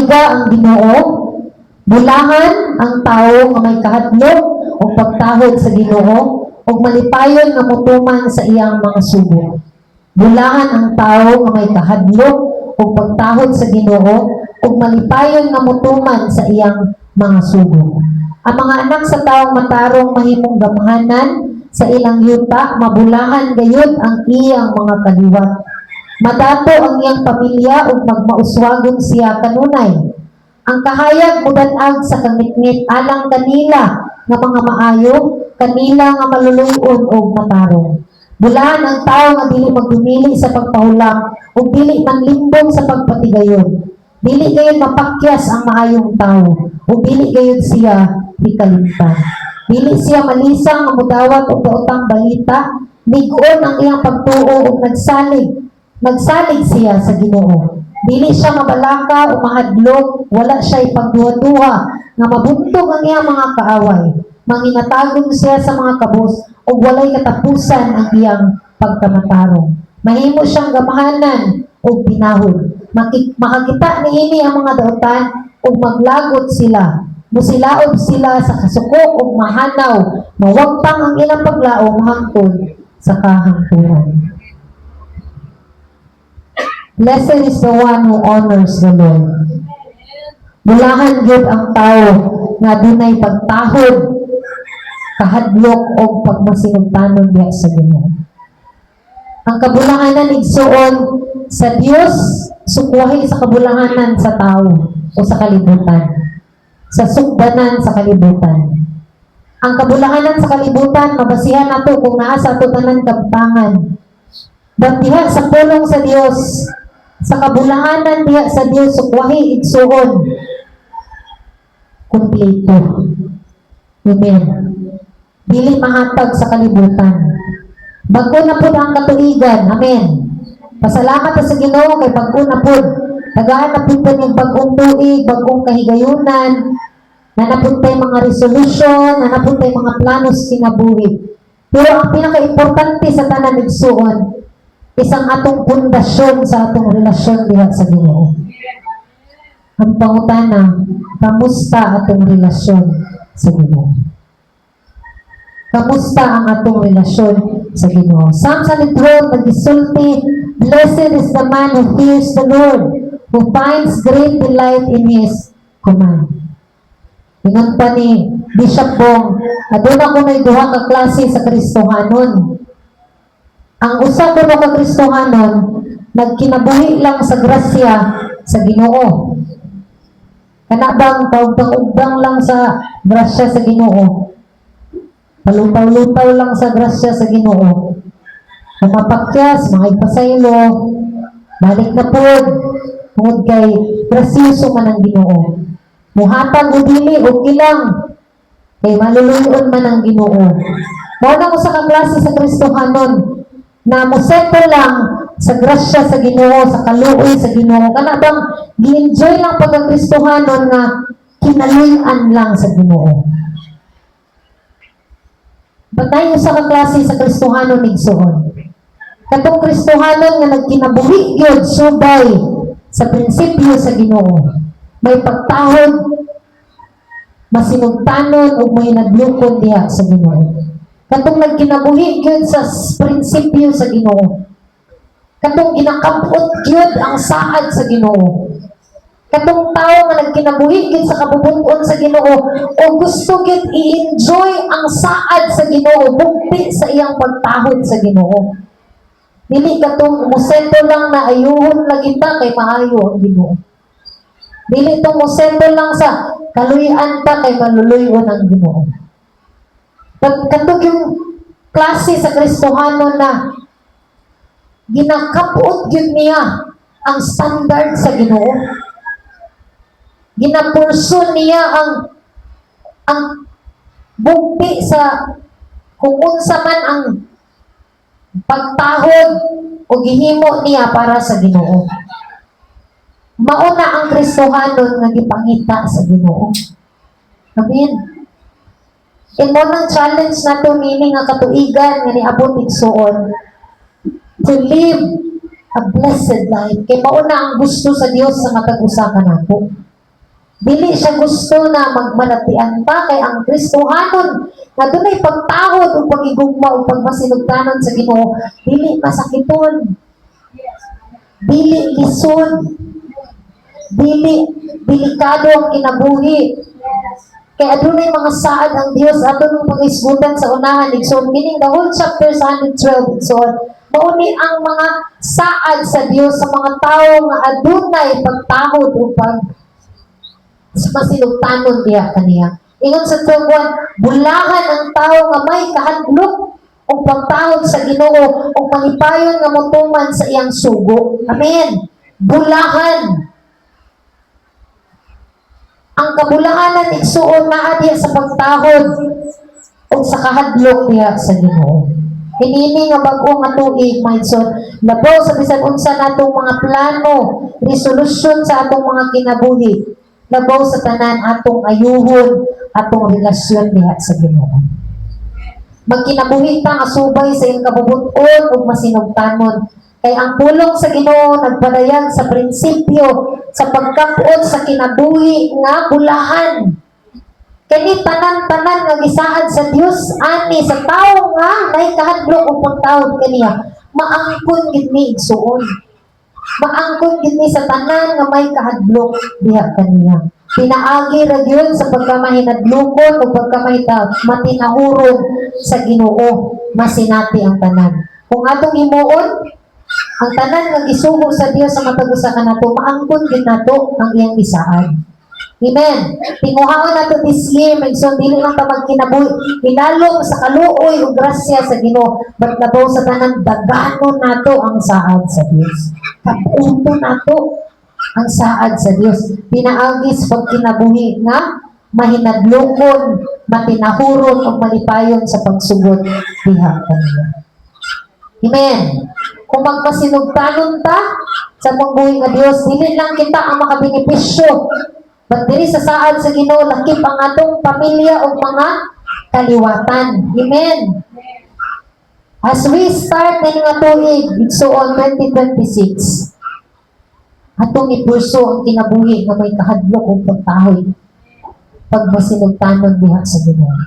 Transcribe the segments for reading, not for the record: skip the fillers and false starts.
dayga ang Ginoo, bulahan ang tawo nga may kahadlok o pagtahod sa Ginoo, o malipayon nga mutuman sa iyang mga sugo. Bulahan ang tawo nga may kahadlok o pagtahod sa Ginoo, o malipayon nga mutuman sa iyang mga sugo. Ang mga anak sa taong matarong mahimong gamhanan sa ilang yuta, mabulahan gayud ang iyang mga kaliwat. Madato ang iyang pamilya ug magmauswagon siya kanunay. Ang kahayag mudan-ag sa kangitngit alang kanila nga mga maayo, kanila nga maluluyon ug matarong. Bulahan ang tawo nga dili magdumili sa pagpahulak ug dili manlimbong sa pagpatigayon. Dili gayud mapakyas ang maayong tawo ug dili gayud siya hikalimtan. Dili siya malisang nga mudawat og daotang balita, lig-on ang iyang pagtuo ug nagsalig siya sa Ginoo. Dili siya mabalaka o mahadlok, wala siya ipagduha-duha nga mabuntog ang iyang mga kaaway. Manginatagong siya sa mga kabus ug walay katapusan ang iyang pagkamatarong. Mahimo siyang gamahanan ug pinahod. Makakita niini ang mga daotan ug maglagot sila. Musilaob sila sa kasuko ug mahanaw, mawagtang ang ilang paglaom hangtod sa kahangturan. Blessed is the one who honors the Lord. Bulahan gyud ang tawo nga dunay pagtahod, kahadlok o pagmasinugtanon diha sa Ginoo. Ang kabulahanan igsuon sa Dios, sukwahi sa kabulahanan sa tawo o sa kalibutan. Sa sukbanan sa kalibutan. Ang kabulahanan sa kalibutan, mabasihan nato kung naa sa ato tanan kabtangan. Diha sa pulong sa Dios, sa kabulahanan diha sa Dios, sukwahi igsuon. Kumpleto. Amen. Dili mahatag sa kalibutan. Bago na po ang katuigan. Amen. Pasalamat sa Ginoo kay bago na po. Tagaan na po yung bagong tuig, bagong kahigayunan, na napuntay mga resolution, na napuntay mga planos kinabuhi. Pero ang pinaka-importante sa tanan igsuon, isang atong pundasyon sa atong relasyon diha sa Ginoo. Ang pangutana, kamusta atong relasyon sa Ginoo? Kamusta ang atong relasyon sa Ginoo? Psalm 112 nagsulti, "Blessed is the man who fears the Lord, who finds great delight in His command." Ingon pa ni Bishop Bong, aduna ko may duha ka klase sa Kristohanon. Ang usa ko ka Kristohanon, nagkinabuhi lang sa grasya sa Ginoo. Kana bang paugdang lang sa grasya sa Ginoo? Palutaw-lutaw lang sa grasya sa Ginoo. Mapakyas, makipasaylo, balik na po, tungod kay grasyoso man ang Ginoo. Muhatag o dili, okay lang. Kay maluluyon man ang Ginoo. Muna ko sa kaklase sa Kristohanon, na museto lang sa grasya sa Ginoo, sa kaluoy sa Ginoo. Kana bang gi-enjoy lang pagka-Kristohanon nga kinaluyan lang sa Ginoo. Batay sa kaklase sa Kristohanon igsuon. Katong Kristohanon nga nagkinabuhi gyud subay sa prinsipyo sa Ginoo. May pagtahod, masinugtanon ug may naglukod diha sa Ginoo. Katong nagkinabuhi gyud sa prinsipyo sa Ginoo. Katong ginakabot gyud ang saad sa Ginoo. Katong tao nga nagkinabuhi gyud sa kabubun-on sa Ginoo o gusto gyud i-enjoy ang saad sa Ginoo, bugti sa iyang pagtahod sa Ginoo. Dili katong museto lang na ayuhon lagi ta kay maayo ang Ginoo. Dili tong museto lang sa kaluyan ta kay maluluyon ang Ginoo. Katong yung klase sa Kristohanon na ginakabot gyud niya ang standard sa Ginoo. Ginapurso niya ang bugti sa kung unsa man ang pagtahod o gihimo niya para sa Ginoo. Mauna ang Kristohanon nga gipangita sa Ginoo. Amen. Imo nang challenge nato nini nga katuigan nga niabot igsuon to live a blessed life. Kay mauna ang gusto sa Dios sa matag-usa ka nato. Dili siya gusto na magmalatian pa kay ang Kristohanon nga dunay pagtahod ug pagigugma ug pagmasinugtanon sa Ginoo dili masakiton, dili lisod, dili delikado ang kinabuhi. Kay adunay mga saad ang Dios aton pag-isgutan sa unahan igsoon kining the whole chapter sa 112 igsoon. Mauni ang mga saad sa Dios sa mga tawo nga adunay pagtahod ug masinugtanon diha kaniya. Ingon sa 12:1, bulahan ang tawo nga may kahadlok o pagtahod sa Ginoo o malipayon nga motuman sa iyang sugo. Amen. Bulahan. Ang kabulahanan igsuon naa diha sa pagtahod o sa kahadlok diha sa Ginoo. Hinini nga bag-o nga tuig, maidson, labaw sa bisan unsa natong mga plano, resolusyon sa atong mga kinabuhi. Labaw sa tanan atong ayuhon, atong relasyon diha sa Ginoo. Magkinabuhi ta nga subay sa iyang kabubuton ug masinugtanon. Kay ang pulong sa Ginoo nagpadayag sa prinsipyo sa pagkapuot sa kinabuhi nga bulahan. Kani tanan-tanan nga gisaad sa Dios ani sa tawo nga may kahadlok ug pagtawod kaniya, maangkon gid ni igsuon. Maangkon gid ni sa tanan nga may kahadlok diha kaniya. Pinaagi ra gyud sa pagkamahinadlokon o pagkamatinahurog sa Ginoo masinati ang tanan. Kung atong himuon ang tanan nga gisugo sa Dios sa matag usa kanato, maangkon gid nato ang iyang gisaad. Amen. Tinguhaon nato this year, magson dili lang ta magkinabuhi, hinalong sa kaluoy ug grasya sa Ginoo, but labaw sa tanan daganon nato ang saad sa Dios. Kaputo nato ang saad sa Dios. Pinaagis pagkinabuhi nga mahinadlokon, matinahurot ug malipayon sa pagsugod diha kaniya. Amen. Kung magmasinugtanon ta sa pagbuhi nga Dios, dili lang kita ang makabenepisyo. But diri sa saad sa Ginoo lakip ang atong pamilya o mga kaliwatan. Amen. As we start na nga tuig, igsuon 2026, atong ipurso ang kinabuhi nga may kahadlok o pagtahoy pagmasinugtanon diha sa Ginoo.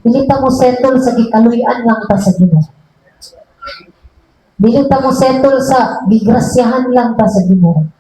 Dili ta mo settle sa gikaluy-an lang ta sa Ginoo. Dili ta mo settle sa gigrasyahan lang ta sa Ginoo.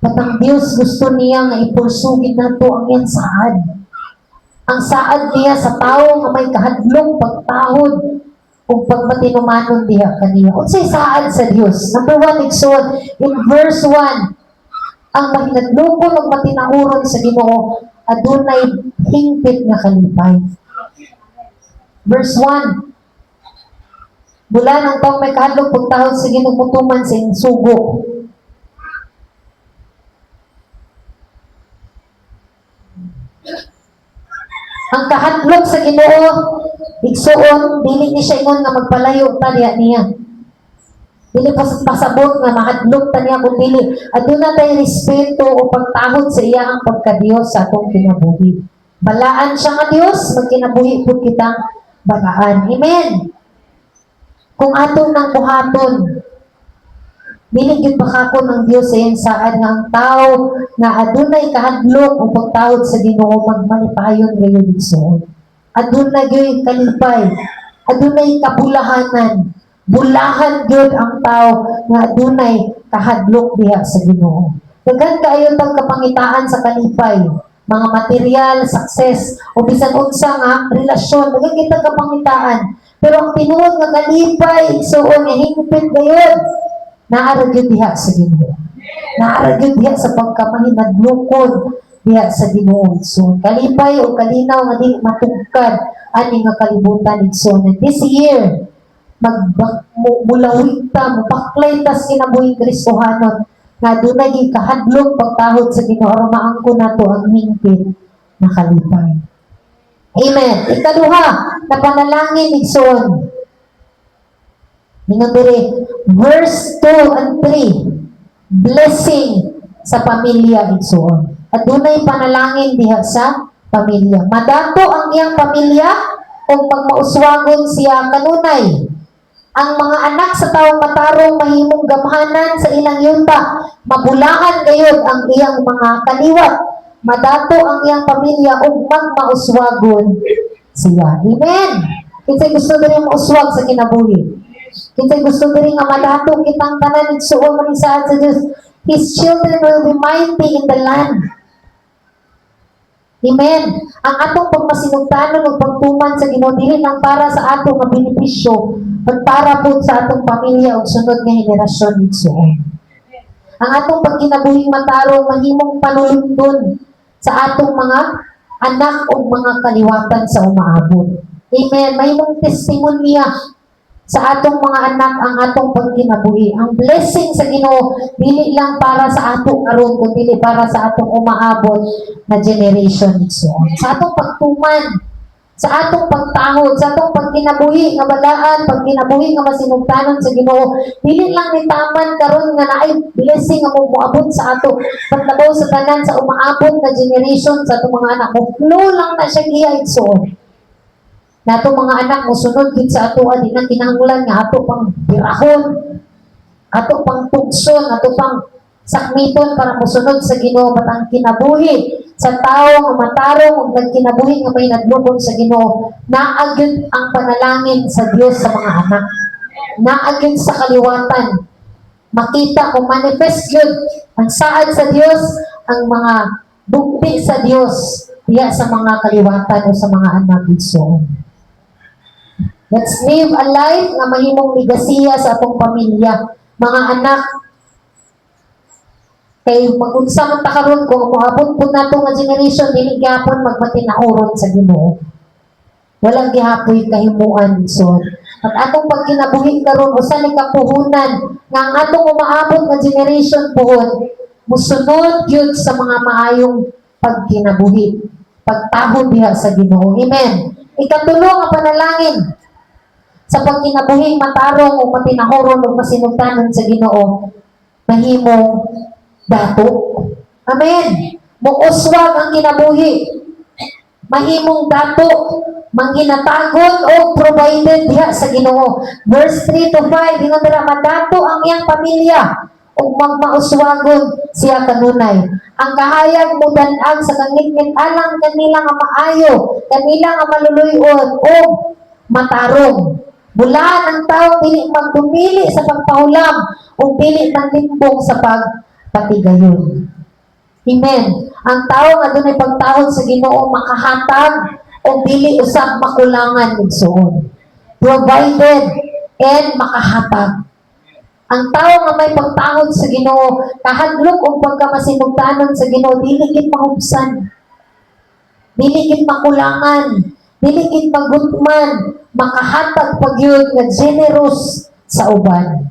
Ang Diyos gusto niya nga ipursugid nato ang iyang saad. Ang saad niya sa tao nga may kahadlok pagtahod ug pagmatinumanon diha kaniya. Unsay saad sa Dios? Number 1, igsoon in verse 1, ang mahinadlokon ug matinahuron sa Ginoo adunay hingpit nga kalipay. Verse 1, bulan ang taong may kahadlok pagtahod sa Ginoo mutuman sa iyang sugo. Ang kahadlok sa Ginoo igsuon dili ni siya ingon nga magpalayo ta diha niya. Dili pasabot nga mahadlok ta niya kun dili aduna tay respeto o pagtahod sa iya ang pagka-Dios sa atong kinabuhi. Balaan siya nga Dios, magkinabuhi pud kitang balaan. Amen. Kung atong nang buhaton dili gyud pakakon ang Dios sa iyang saad nga ang tao nga adunay kahadlok o pagtawad sa Ginoo magmalipayon gayud igsoon. Adunay gyud kalipay, adunay kabulahanan. Bulahan gyud ang tao nga adunay kahadlok diha sa Ginoo. Daghan kaayo tang kapangitaan sa kalipay, mga material, success o bisan unsa nga relasyon, daghan kitang kapangitaan. Pero ang tinuod nga kalipay igsoon nga hingpit gayud naaragyod diha sa Ginoo. Naaragyod diha sa pagkamahinadlokon diha sa Ginoo. So, kalipay o kalinaw nga di matugkad ani nga kalibutan igsoon. This year, mulawig ta, mubaklay ta sa kinabuhing Kristohanon nga dunay gikahadlok pagtahod sa Ginoo aron maangkon nato ang hingpit na kalipay. Amen. Ikaduha, na panalangin igsoon. Ningon diri, verse 2 and 3, blessing sa pamilya igsoon. Adunay panalangin diha sa pamilya. Madato ang iyang pamilya kung pagmauswagon siya kanunay Ang mga anak sa taong matarong mahimong gamhanan sa ilang yuta, mabulahan gayud ang iyang mga kaliwat, madato ang iyang pamilya ug magmauswagon siya. Amen. Kinsay gusto diri mauswag sa kinabuhi? Kinsay gusto diri nga madato kitang tanan igsuon man sa Dios? His children will be mighty in the land. Amen. Ang atong pagmasinugtanon ug pagtuman sa Ginoo dili lang para sa atong nga benepisyo, pag para po sa atong pamilya ug sunod nga henerasyon igsuon. Ang atong pagkinabuhing matarong mahimong panulundon sa atong mga anak ug mga kaliwatan sa umaabot. Amen. Mahimong testimonya sa atong mga anak ang atong pagkinabuhi. Ang blessing sa Ginoo dili lang para sa atong karon kundi para sa atong umaabot na generation igsoon. Sa atong pagtuman, sa atong pagtahod, sa atong pagkinabuhi nga balaan, pagkinabuhi nga masinugtanon sa Ginoo, dili lang ni taman karon nga naay blessing nga moabot sa ato paglabaw sa tanan sa umaabot na generation sa atong mga anak. Flow lang na siya giya igsoon. Nato mga anak mosunod gid sa ato di na kinahanglan nga ato pang birahon, ato pang tukson, ato pang sakmiton para mosunod sa Ginoo. Matang kinabuhi sa tawo nga matarong ug nagkinabuhi nga may nadlubon sa Ginoo, naagid ang panalangin sa Dios sa mga anak, naagid sa kaliwatan, makita kung manifest yun ang saad sa Dios, ang mga bukti sa Dios diya sa mga kaliwatan o sa mga anak igsoon. Let's live a life nga mahimong ligasiya sa atong pamilya. Mga anak, kay mag-unsa man ta karon kung moabot pud nato nga generation dili gyapon magmatinauron sa Ginoo. Walang gihapoy kahimuan so. At atong pagkinabuhi karon usa ni kapuhunan nga ang atong umaabot nga generation puhon musunod gyud sa mga maayong pagkinabuhi, pagtahod diha sa Ginoo. Amen. Ikatulo nga panalangin sa pagkinabuhing matarong o matinahoron o masinugtanon sa Ginoo, mahimong dato. Amen. Muuswag ang kinabuhi. Mahimong dato, mangginatagon o provided diha sa Ginoo. Verse 3 to 5, ingon dira madato ang iyang pamilya ug magmauswagon siya kanunay. Ang kahayag mo dan-ag sa kangitngit alang kanila nga maayo, kanila nga maluluyon o matarong. Bulaan ang tao dili magdumili sa pagpahulam o dili manlimbong sa pagpatigayon. Amen. Ang tao nga dunay pagtahod sa Ginoo makahatag o dili usab makulangan igsoon. Provided and makahatag. Ang tao nga may pagtahod sa Ginoo, kahadlok o pagkamasinugtanon sa Ginoo, dili gid mahubsan. Dili gid makulangan, dili gid magutman, makahatag pagyud nga generous sa uban.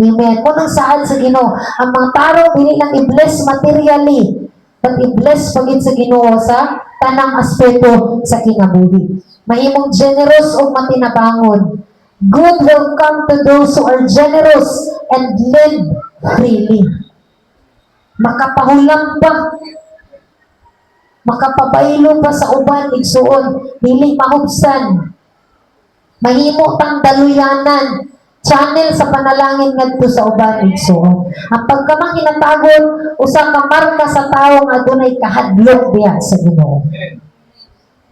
Amen. Munang saad sa Ginoo, ang mga tao dili lang i-bless materially, but i-bless pagid sa Ginoo sa tanang aspeto sa kinabuhi. Mahimong generous o matinabangon. Good will come to those who are generous and live freely. Makapahulam pa, makapabaylo pa sa uban igsuon, dili mahubsan. Mahimo tang daluyanan, channel sa panalangin ngadto sa uban igsuon. Ang pagkamang hinatagon usa ka marka sa tawo nga adunay kahadlok diha sa Ginoo.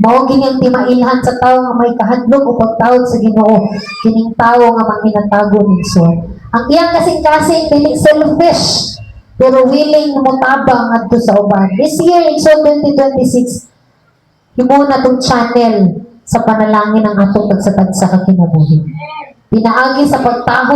Mao gining timailhan sa tawo nga may kahadlok o pagtawod sa Ginoo, kining tawo nga manghinatagon igsuon. Ang iyang kasing-kasing dili selfish, pero willing na mutabang adto sa uban. This year, igsoon 2026, himo na tong channel sa panalangin ang atong tagsatag sa kakinabuhi. Pinaagi sa pagtahod